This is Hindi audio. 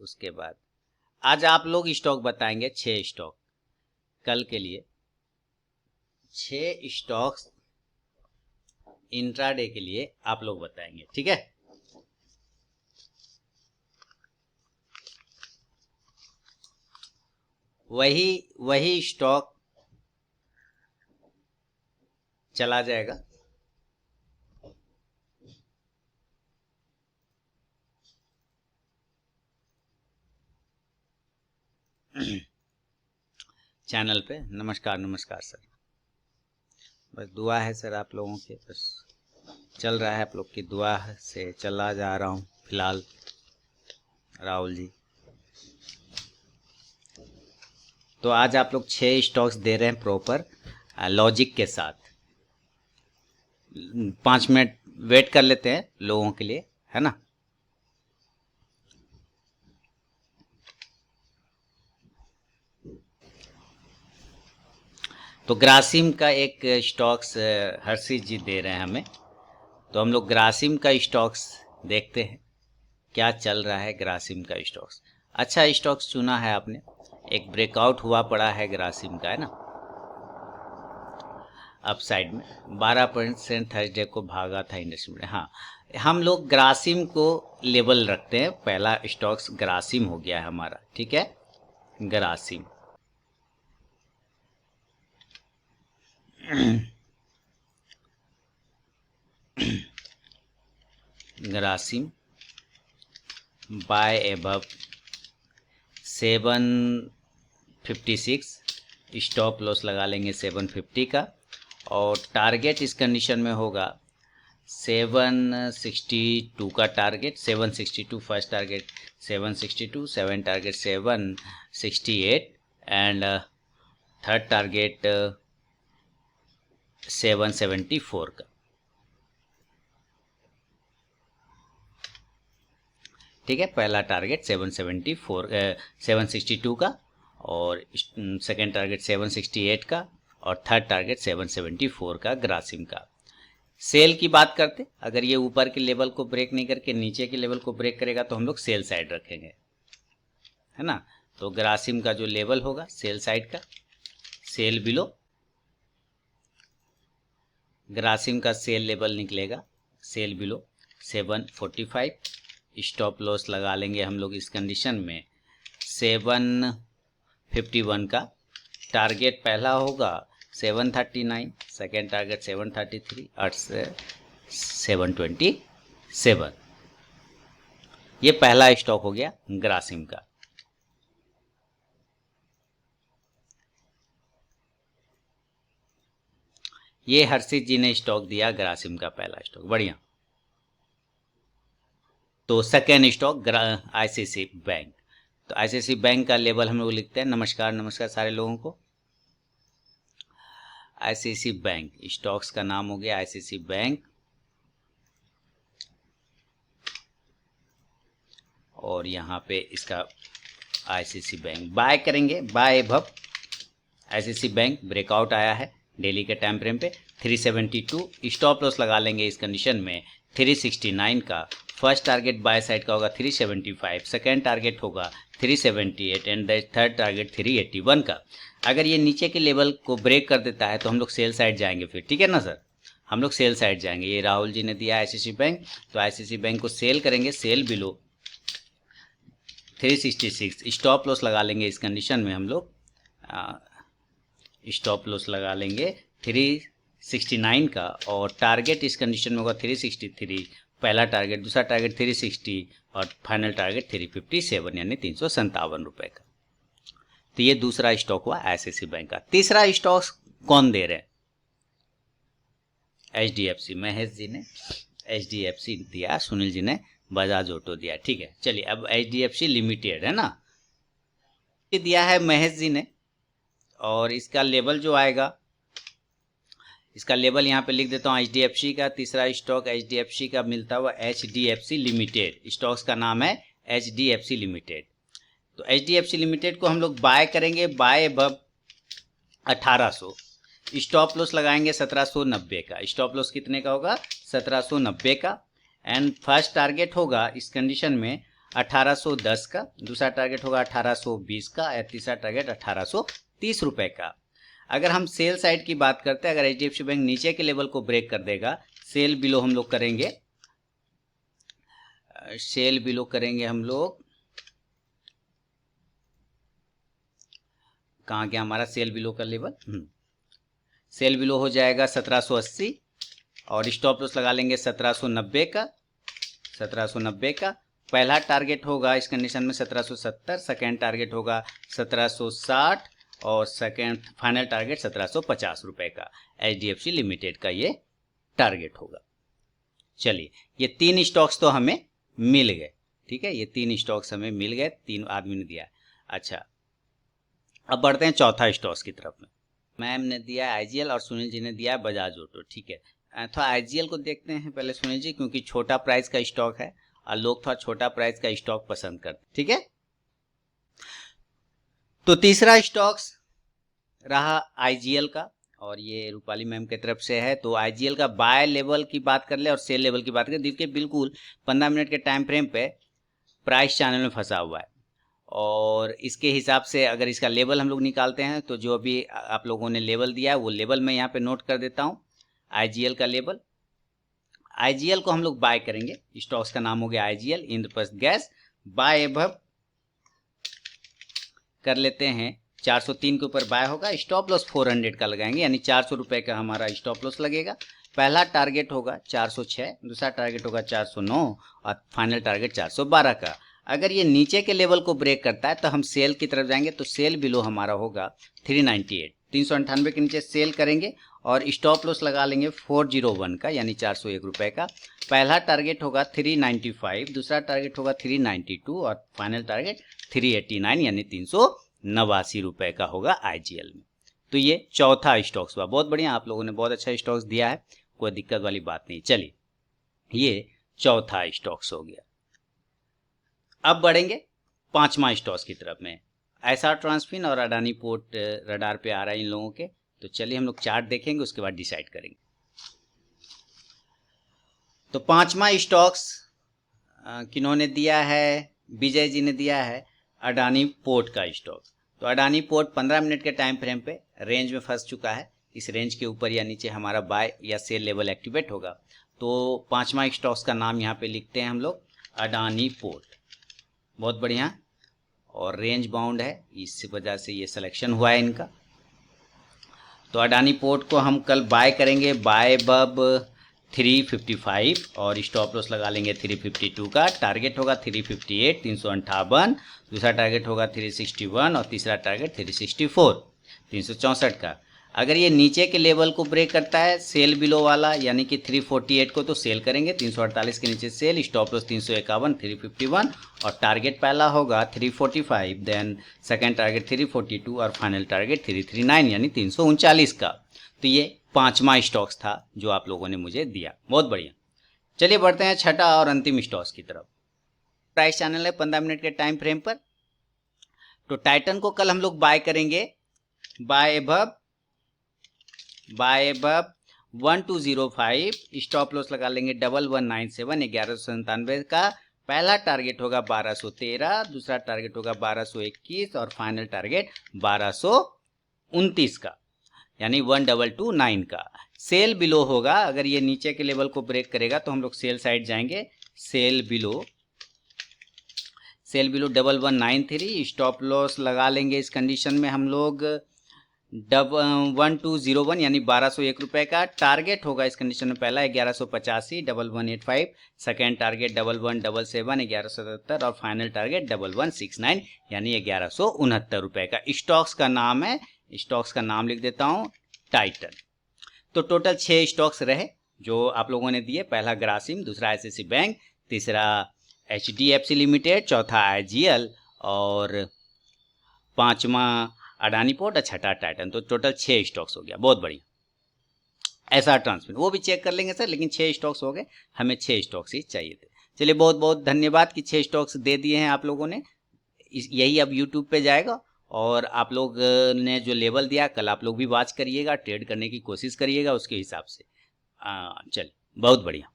उसके बाद आज आप लोग स्टॉक बताएंगे 6 स्टॉक कल के लिए, 6 स्टॉक्स इंट्राडे के लिए आप लोग बताएंगे, ठीक है। वही स्टॉक चला जाएगा। चैनल पे नमस्कार सर। बस दुआ है सर आप लोगों के, बस चल रहा है, आप लोग की दुआ से चला जा रहा हूँ फिलहाल। राहुल जी, तो आज आप लोग 6 स्टॉक्स दे रहे हैं प्रॉपर लॉजिक के साथ। 5 मिनट वेट कर लेते हैं लोगों के लिए, है ना। तो ग्रासिम का एक स्टॉक्स हर्षित जी दे रहे हैं हमें, तो हम लोग ग्रासिम का स्टॉक्स देखते हैं क्या चल रहा है। ग्रासिम का स्टॉक्स अच्छा स्टॉक्स चुना है आपने, एक ब्रेकआउट हुआ पड़ा है ग्रासिम का, है ना। अपसाइड में 12% थर्सडे को भागा था इंडस्ट्री में। हाँ, हम लोग ग्रासिम को लेबल रखते हैं, पहला स्टॉक्स ग्रासिम हो गया है हमारा, ठीक है। Grasim Grasim buy above 756, stop loss लगा लेंगे 750 का, और टारगेट इस कंडीशन में होगा 762 का target. 762 first target, 762 seven target 768 and third target 774 का, ठीक है। पहला टारगेट 762 का, और सेकेंड टारगेट 768 का, और थर्ड टारगेट 774 का ग्रासिम का। सेल की बात करते, अगर ये ऊपर के लेवल को ब्रेक नहीं करके नीचे के लेवल को ब्रेक करेगा तो हम लोग सेल साइड रखेंगे, है ना। तो ग्रासिम का जो लेवल होगा सेल साइड का, सेल बिलो, ग्रासिम का सेल लेवल निकलेगा सेल बिलो 745। स्टॉप लॉस लगा लेंगे हम लोग इस कंडीशन में 751 का। टारगेट पहला होगा 739, सेकेंड टारगेट 733 और 727। ये पहला स्टॉक हो गया ग्रासिम का। ये हर्षित जी ने स्टॉक दिया ग्रासिम का पहला स्टॉक, बढ़िया। तो सेकेंड स्टॉक आईसीसी बैंक। तो आईसीसी बैंक का लेवल हम लोग लिखते हैं, नमस्कार सारे लोगों को। आईसीसी बैंक स्टॉक्स का नाम हो गया आईसीसी बैंक, और यहाँ पे इसका आईसीसी बैंक बाय करेंगे, buy above. ICICI bank breakout आया है डेली के टाइम फ्रेम पे 372। स्टॉप लॉस लगा लेंगे इस कंडीशन में 369 का। फर्स्ट टारगेट बाय साइड का होगा 375, सेकेंड टारगेट होगा 378 एंड थर्ड टारगेट 381 का। अगर ये नीचे के लेवल को ब्रेक कर देता है तो हम लोग सेल साइड जाएंगे फिर, ठीक है ना सर। हम लोग सेल साइड जाएंगे। ये राहुल जी ने दिया आईसीसी बैंक, तो आईसीसी बैंक को सेल करेंगे सेल बिलो 366। स्टॉप लॉस लगा लेंगे इस कंडीशन में हम लोग, स्टॉप लॉस लगा लेंगे 369 का, और टारगेट इस कंडीशन में होगा 363। पहला टारगेट, दूसरा टारगेट 360 और फाइनल टारगेट 357 यानी 357 रुपए का। तो ये दूसरा स्टॉक हुआ आईसीसी बैंक का। तीसरा स्टॉक कौन दे रहे हैं? एचडीएफसी, महेश जी ने एचडीएफसी दिया, सुनील जी ने बजाज ऑटो दिया, ठीक है। चलिए अब एचडीएफसी लिमिटेड है ना, ये दिया है महेश जी ने, और इसका लेवल जो आएगा, इसका लेवल यहाँ पे लिख देता हूँ। एचडीएफसी का तीसरा स्टॉक एचडीएफसी का मिलता हुआ एचडीएफसी लिमिटेड, स्टॉक्स का नाम है एचडीएफसी लिमिटेड। तो एचडीएफसी लिमिटेड को हम लोग बाय करेंगे बाय अबव 1800। स्टॉप लॉस लगाएंगे 1790 का। स्टॉप लॉस कितने का होगा? 1790 का। एंड फर्स्ट टारगेट होगा इस कंडीशन में 1810 का, दूसरा टारगेट होगा 1820 का और तीसरा टारगेट 1830 रुपए का। अगर हम सेल साइड की बात करते हैं, अगर एचडीएफसी बैंक नीचे के लेवल को ब्रेक कर देगा, सेल बिलो हम लोग करेंगे, सेल बिलो करेंगे हम लोग, कहाँ गया हमारा सेल बिलो का लेवल, सेल बिलो हो जाएगा 1780 और स्टॉप लॉस लगा लेंगे 1790 का, 1790 का। पहला टारगेट होगा इस कंडीशन में 1770, सेकेंड टारगेट होगा 1760 और सेकेंड फाइनल टारगेट 1750 रुपए का एचडीएफसी लिमिटेड का ये टारगेट होगा। चलिए, ये 3 स्टॉक्स तो हमें मिल गए, ठीक है, ये 3 स्टॉक्स हमें मिल गए, 3 आदमी ने दिया। अच्छा, अब बढ़ते हैं चौथा स्टॉक्स की तरफ में। मैम ने दिया है आईजीएल और सुनील जी ने दिया है बजाज ऑटो, ठीक है। तो आईजीएल को देखते हैं पहले सुनील जी, क्योंकि छोटा प्राइस का स्टॉक है और लोग थोड़ा छोटा प्राइस का स्टॉक पसंद करते, ठीक है। तो तीसरा स्टॉक्स रहा आईजीएल का और ये रूपाली मैम की तरफ से है। तो आईजीएल का बाय लेवल की बात कर ले और सेल लेवल की बात करें, देखिए बिल्कुल 15 मिनट के टाइम फ्रेम पे प्राइस चैनल में फंसा हुआ है और इसके हिसाब से अगर इसका लेवल हम लोग निकालते हैं तो जो अभी आप लोगों ने लेवल दिया है वो लेवल मैं यहाँ पे नोट कर देता हूँ। आईजीएल का लेवल, आईजीएल को हम लोग बाय करेंगे, स्टॉक्स का नाम हो गया IGL Indraprastha gas, buy above कर लेते हैं 403 के ऊपर बाय होगा, स्टॉप लॉस 400 का लगाएंगे, यानी 400 रुपए का हमारा स्टॉप लॉस लगेगा। पहला टारगेट होगा 406, दूसरा टारगेट होगा 409 और फाइनल टारगेट 412 का। अगर ये नीचे के लेवल को ब्रेक करता है तो हम सेल की तरफ जाएंगे, तो सेल बिलो हमारा होगा 398, 398 के नीचे सेल करेंगे और स्टॉप लॉस लगा लेंगे 401 का, यानी 401 रुपए का। पहला टारगेट होगा 395, दूसरा टारगेट होगा 392 और फाइनल टारगेट 389, यानी 389 रुपए का होगा आईजीएल में। तो ये चौथा स्टॉक्स हुआ। बहुत बढ़िया, आप लोगों ने बहुत अच्छा स्टॉक्स दिया है, कोई दिक्कत वाली बात नहीं। चलिए, ये चौथा स्टॉक्स हो गया। अब बढ़ेंगे पांचवा स्टॉक्स की तरफ में। एसआर ट्रांसफिन और अडानी पोर्ट रडार पे आ रहा है इन लोगों के, तो चलिए हम लोग चार्ट देखेंगे, उसके बाद डिसाइड करेंगे। तो पांचवा स्टॉक्स किन्होंने दिया है, विजय जी ने दिया है अडानी पोर्ट का स्टॉक। तो अडानी पोर्ट 15 मिनट के टाइम फ्रेम पे रेंज में फंस चुका है, इस रेंज के ऊपर या नीचे हमारा बाय या सेल लेवल एक्टिवेट होगा। तो पांचवा स्टॉक्स का नाम यहाँ पे लिखते हैं हम लोग अडानी पोर्ट। बहुत बढ़िया, और रेंज बाउंड है, इस वजह से ये सिलेक्शन हुआ है इनका। तो अडानी पोर्ट को हम कल बाय करेंगे, बाय बब 355 और स्टॉप लॉस लगा लेंगे 352 का। टारगेट होगा 358, 358, दूसरा टारगेट होगा 361 और तीसरा टारगेट 364, 364 का। अगर ये नीचे के लेवल को ब्रेक करता है सेल बिलो वाला, यानी कि 348 को, तो सेल करेंगे, 348 के नीचे सेल, स्टॉप लॉस 351, 351 और टारगेट पहला होगा 345, देन सेकेंड टारगेट 342 और फाइनल टारगेट 339, यानी 339 का। तो ये पांचवा स्टॉक्स था जो आप लोगों ने मुझे दिया। बहुत बढ़िया, चलिए बढ़ते हैं छठा और अंतिम स्टॉक्स की तरफ। प्राइस चैनल है 15 मिनट के टाइम फ्रेम पर। तो टाइटन को कल हम लोग बाय करेंगे, बाय एबव 1205, स्टॉप लॉस लगा लेंगे 1197, 1197 का। पहला टारगेट होगा 1213, दूसरा टारगेट होगा 1221 और फाइनल टारगेट 1229 का, यानी 1229 का। सेल बिलो होगा, अगर ये नीचे के लेवल को ब्रेक करेगा तो हम लोग सेल साइड जाएंगे, सेल बिलो 1193, स्टॉप लॉस लगा लेंगे इस कंडीशन में हम लोग 1201, यानी 1201 रुपए का। टारगेट होगा इस कंडीशन में पहला 1185, 1185, सेकेंड टारगेट 1177, 1177 और फाइनल टारगेट 1169, यानी 1169 रुपए का। स्टॉक्स का नाम है, स्टॉक्स का नाम लिख देता हूं टाइटन। तो टोटल 6 स्टॉक्स रहे जो आप लोगों ने दिए। पहला ग्रासिम, दूसरा आईसीआईसीआई बैंक, तीसरा एचडीएफसी लिमिटेड, चौथा आईजीएल और पांचवा अडानी पोर्ट और छठा टाइटन। तो टोटल 6 स्टॉक्स हो गया। बहुत बढ़िया। एसआर ट्रांसमिट वो भी चेक कर लेंगे सर, लेकिन 6 स्टॉक्स हो गए, हमें 6 स्टॉक्स ही चाहिए थे। चलिए, बहुत बहुत धन्यवाद कि 6 स्टॉक्स दे दिए हैं आप लोगों ने। यही अब यूट्यूब पे जाएगा और आप लोग ने जो लेवल दिया कल आप लोग भी वॉच करिएगा, ट्रेड करने की कोशिश करिएगा उसके हिसाब से। चलिए, बहुत बढ़िया।